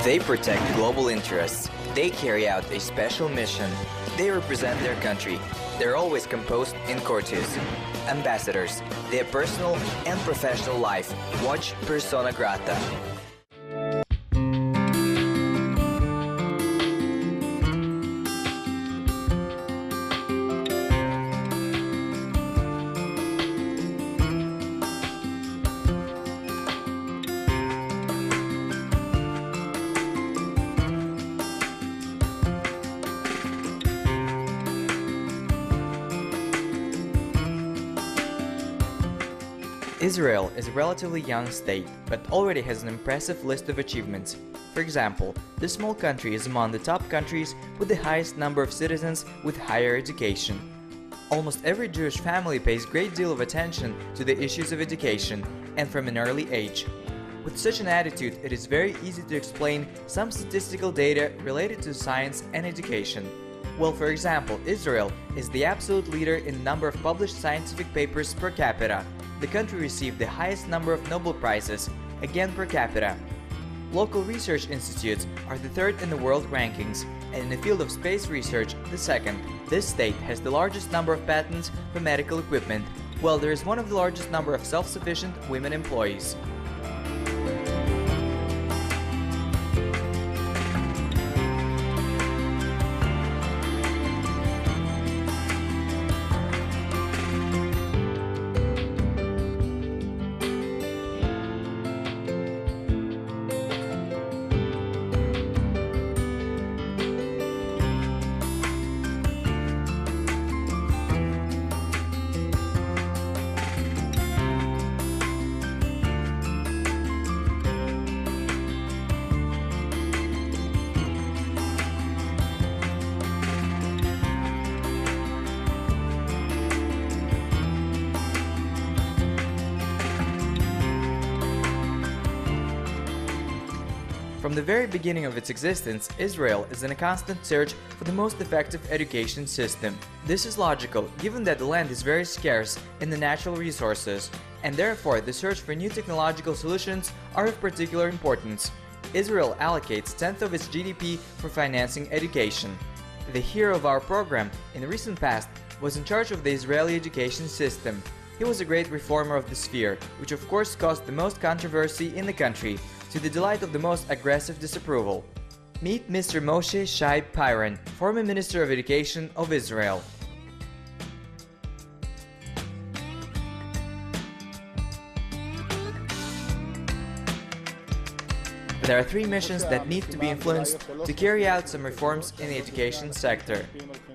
They protect global interests. They carry out a special mission. They represent their country. They're always composed in courteous. Ambassadors, their personal and professional life. Watch Persona Grata. Israel is a relatively young state, but already has an impressive list of achievements. For example, this small country is among the top countries with the highest number of citizens with higher education. Almost every Jewish family pays a great deal of attention to the issues of education, and from an early age. With such an attitude, it is very easy to explain some statistical data related to science and education. Well, for example, Israel is the absolute leader in number of published scientific papers per capita. The country received the highest number of Nobel Prizes, again per capita. Local research institutes are the third in the world rankings, and in the field of space research, the second. This state has the largest number of patents for medical equipment, while there is one of the largest number of self-sufficient women employees. From the very beginning of its existence, Israel is in a constant search for the most effective education system. This is logical, given that the land is very scarce in the natural resources, and therefore the search for new technological solutions are of particular importance. Israel allocates 1/10 of its GDP for financing education. The hero of our program in the recent past was in charge of the Israeli education system. He was a great reformer of the sphere, which of course caused the most controversy in the country, to the delight of the most aggressive disapproval. Meet Mr. Moshe Shai Piron, former Minister of Education of Israel. There are three missions that need to be influenced to carry out some reforms in the education sector.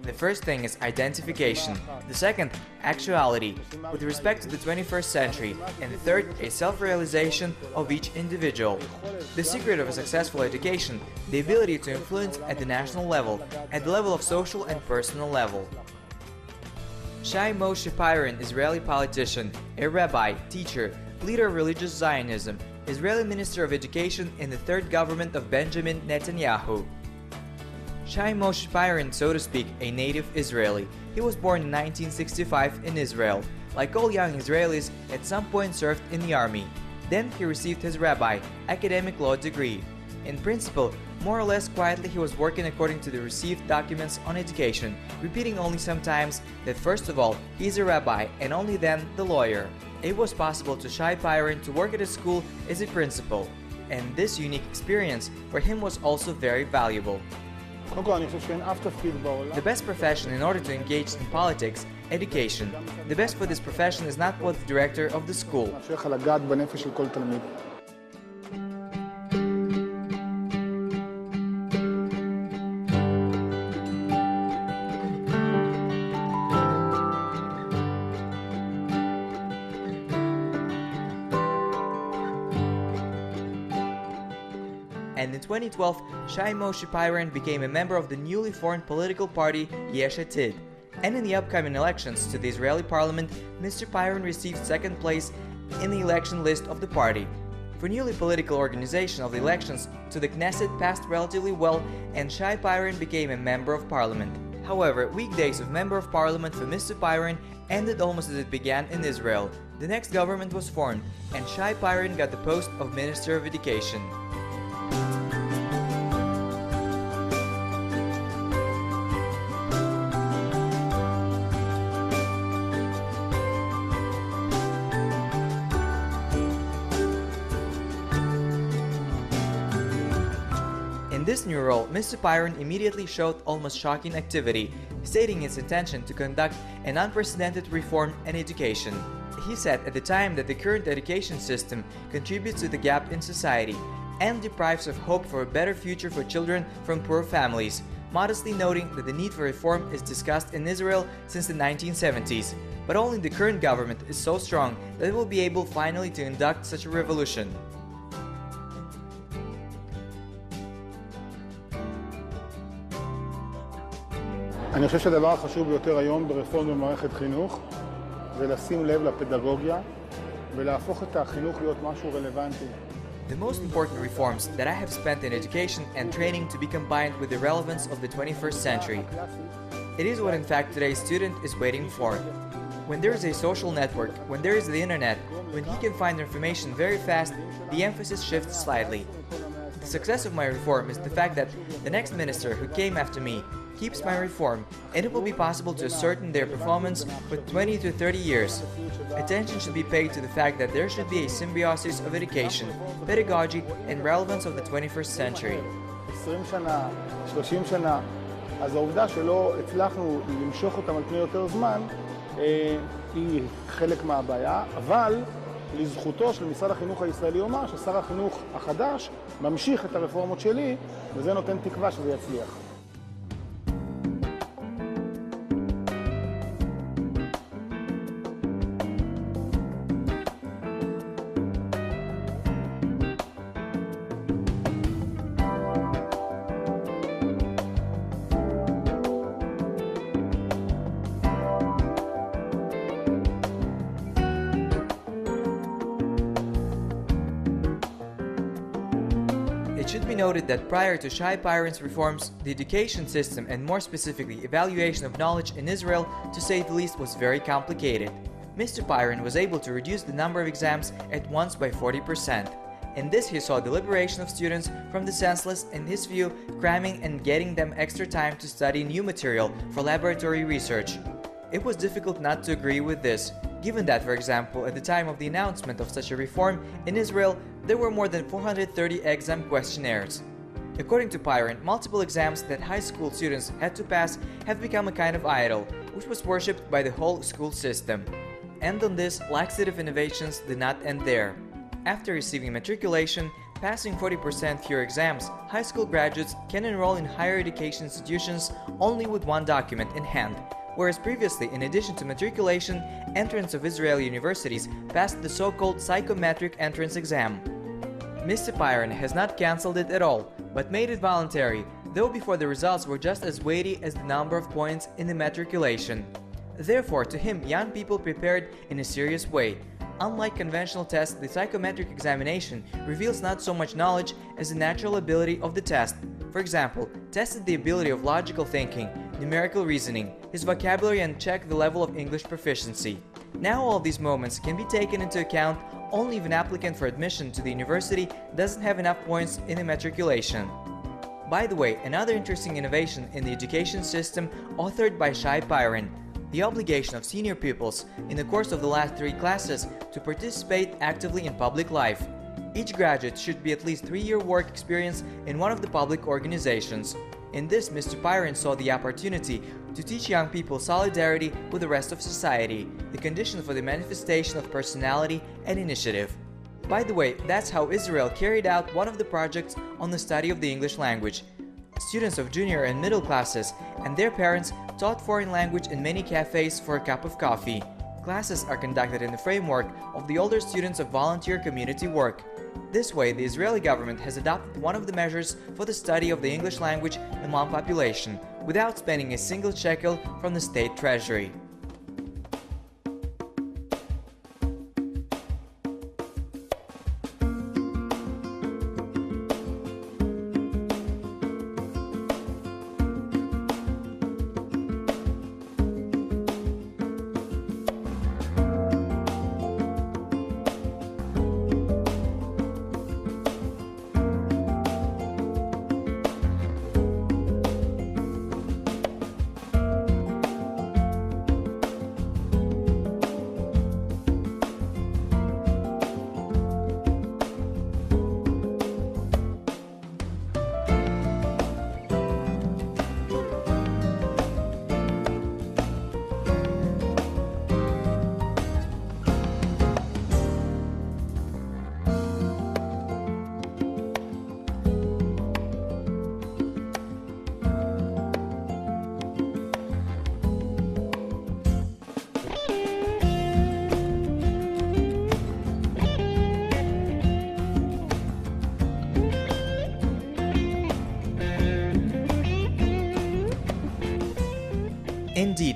The first thing is identification, the second, actuality, with respect to the 21st century, and the third, a self-realization of each individual. The secret of a successful education, the ability to influence at the national level, at the level of social and personal level. Shai Moshe Piron, Israeli politician, a rabbi, teacher, leader of religious Zionism, Israeli Minister of Education in the third government of Benjamin Netanyahu. Shai Moshe Piron, so to speak, a native Israeli. He was born in 1965 in Israel. Like all young Israelis, at some point served in the army. Then he received his rabbi, academic law degree. In principle, more or less quietly he was working according to the received documents on education, repeating only sometimes that first of all, he is a rabbi and only then the lawyer. It was possible to Shai Piron to work at a school as a principal, and this unique experience for him was also very valuable. The best profession in order to engage in politics, education. The best for this profession is not what the director of the school. And in 2012, Shai Moshe Piron became a member of the newly formed political party Yesh Atid. And in the upcoming elections to the Israeli parliament, Mr. Piron received second place in the election list of the party. For newly political organization of the elections to the Knesset passed relatively well, and Shai Piron became a member of parliament. However, weekdays of member of parliament for Mr. Piron ended almost as it began in Israel. The next government was formed, and Shai Piron got the post of Minister of Education. this new role, Mr. Pyron immediately showed almost shocking activity, stating his intention to conduct an unprecedented reform in education. He said at the time that the current education system contributes to the gap in society and deprives of hope for a better future for children from poor families, modestly noting that the need for reform is discussed in Israel since the 1970s, but only the current government is so strong that it will be able finally to conduct such a revolution. אני חושב שהדבר החשוב ביותר היום ברפורמה במערכת חינוך זה לשים לב לפדגוגיה ולהפוך את החינוך להיות משהו רלוונטי. The most important reforms that I have spent in education and training to be combined with the relevance of the 21st century. It is what in fact today's student is waiting for. When there is a social network, when there is the internet, when he can find information very fast, the emphasis shifts slightly. The success of my reform is the fact that the next minister who came after me keeps my reform, and it will be possible to ascertain their performance for 20 to 30 years. Attention should be paid to the fact that there should be a symbiosis of education, pedagogy, and relevance of the 21st century. 20 שנה, 30 שנה, אז העובדה שלא הצלחנו למשוך אותם על פני יותר זמן היא חלק מהבעיה, אבל לזכותו של משרד החינוך הישראלי אומר ששר החינוך החדש ממשיך את הרפורמות שלי, וזה נותן תקווה שזה יצליח. It should be noted that prior to Shai Pyron's reforms, the education system and more specifically evaluation of knowledge in Israel, to say the least, was very complicated. Mr. Pyron was able to reduce the number of exams at once by 40%. In this he saw the liberation of students from the senseless, in his view, cramming and getting them extra time to study new material for laboratory research. It was difficult not to agree with this, given that, for example, at the time of the announcement of such a reform in Israel, there were more than 430 exam questionnaires. According to Pyron, multiple exams that high school students had to pass have become a kind of idol, which was worshipped by the whole school system. And on this, laxative innovations did not end there. After receiving matriculation, passing 40% fewer exams, high school graduates can enroll in higher education institutions only with one document in hand, whereas previously, in addition to matriculation, entrants of Israeli universities passed the so-called psychometric entrance exam. Mr. Pyron has not cancelled it at all, but made it voluntary, though before the results were just as weighty as the number of points in the matriculation. Therefore, to him, young people prepared in a serious way. Unlike conventional tests, the psychometric examination reveals not so much knowledge as the natural ability of the test. For example, tested the ability of logical thinking, numerical reasoning, his vocabulary, and checked the level of English proficiency. Now all these moments can be taken into account only if an applicant for admission to the university doesn't have enough points in the matriculation. By the way, another interesting innovation in the education system authored by Shai Pyron, the obligation of senior pupils in the course of the last 3 classes to participate actively in public life. Each graduate should be at least 3-year work experience in one of the public organizations. In this, Mr. Pyron saw the opportunity to teach young people solidarity with the rest of society, the condition for the manifestation of personality and initiative. By the way, that's how Israel carried out one of the projects on the study of the English language. Students of junior and middle classes and their parents taught foreign language in many cafes for a cup of coffee. Classes are conducted in the framework of the older students of volunteer community work. This way, the Israeli government has adopted one of the measures for the study of the English language among population, without spending a single shekel from the state treasury.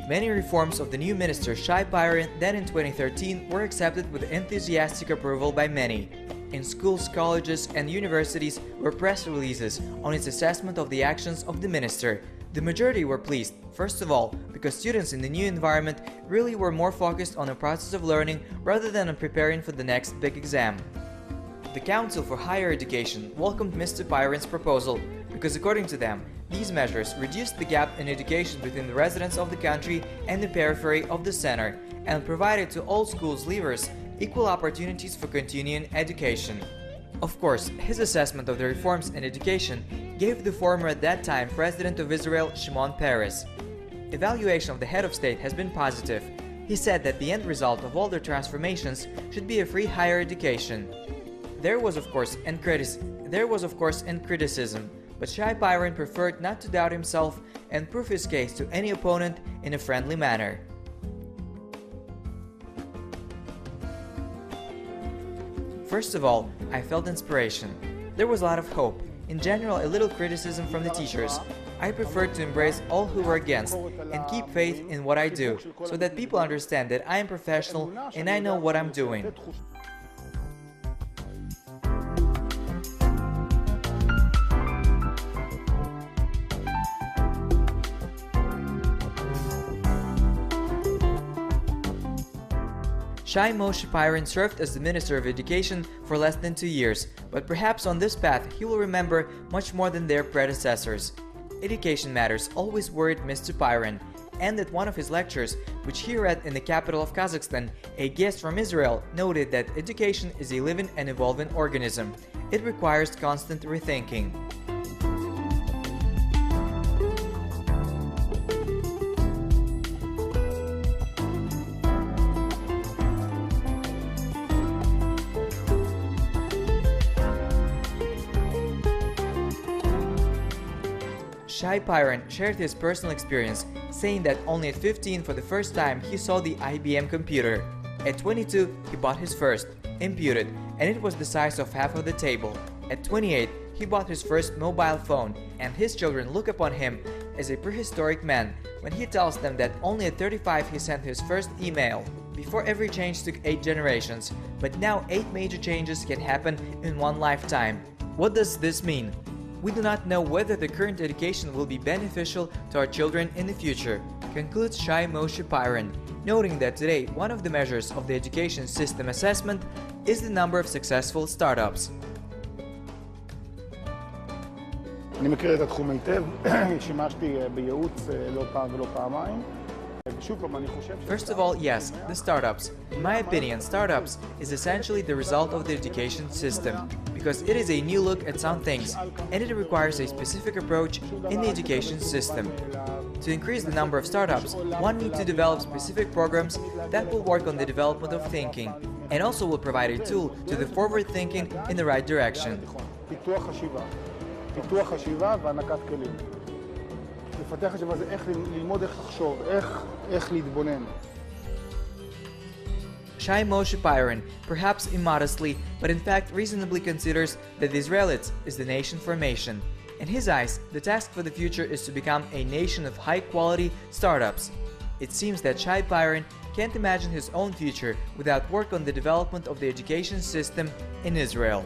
Indeed, many reforms of the new minister Shai Byron then in 2013 were accepted with enthusiastic approval by many. In schools, colleges, and universities were press releases on its assessment of the actions of the minister. The majority were pleased, first of all, because students in the new environment really were more focused on the process of learning rather than on preparing for the next big exam. The Council for Higher Education welcomed Mr. Byron's proposal because, according to them, these measures reduced the gap in education between the residents of the country and the periphery of the center and provided to all schools leavers equal opportunities for continuing education. Of course, his assessment of the reforms in education gave the former at that time President of Israel, Shimon Peres. Evaluation of the head of state has been positive. He said that the end result of all their transformations should be a free higher education. There was of course criticism, but Shai Byron preferred not to doubt himself and prove his case to any opponent in a friendly manner. First of all, I felt inspiration. There was a lot of hope. In general, a little criticism from the teachers. I preferred to embrace all who were against and keep faith in what I do, so that people understand that I am professional and I know what I'm doing. Shai Moshe Byron served as the Minister of Education for less than 2 years, but perhaps on this path he will remember much more than their predecessors. Education matters always worried Mr. Byron, and at one of his lectures, which he read in the capital of Kazakhstan, a guest from Israel noted that education is a living and evolving organism. It requires constant rethinking. Shai Byron shared his personal experience, saying that only at 15 for the first time he saw the IBM computer. At 22, he bought his first, imputed, and it was the size of half of the table. At 28, he bought his first mobile phone, and his children look upon him as a prehistoric man when he tells them that only at 35 he sent his first email. Before, every change took 8 generations, but now 8 major changes can happen in one lifetime. What does this mean? We do not know whether the current education will be beneficial to our children in the future, concludes Shai Moshe Byron, noting that today one of the measures of the education system assessment is the number of successful startups. אני מכיר את התחום היטב, שימשתי בייעוץ לא פעם ולא פעמיים. First of all, yes, the startups. In my opinion, startups is essentially the result of the education system, because it is a new look at some things, and it requires a specific approach in the education system. To increase the number of startups, one needs to develop specific programs that will work on the development of thinking, and also will provide a tool to the forward thinking in the right direction. פיתוח חשיבה והענקת כלים. לפתח חשיבה זה איך ללמוד איך לחשוב, איך להתבונן. Shai Moshe Byron, perhaps immodestly, but in fact reasonably considers that the Israelites is the nation formation. In his eyes, the task for the future is to become a nation of high-quality startups. It seems that Shai Byron can't imagine his own future without work on the development of the education system in Israel.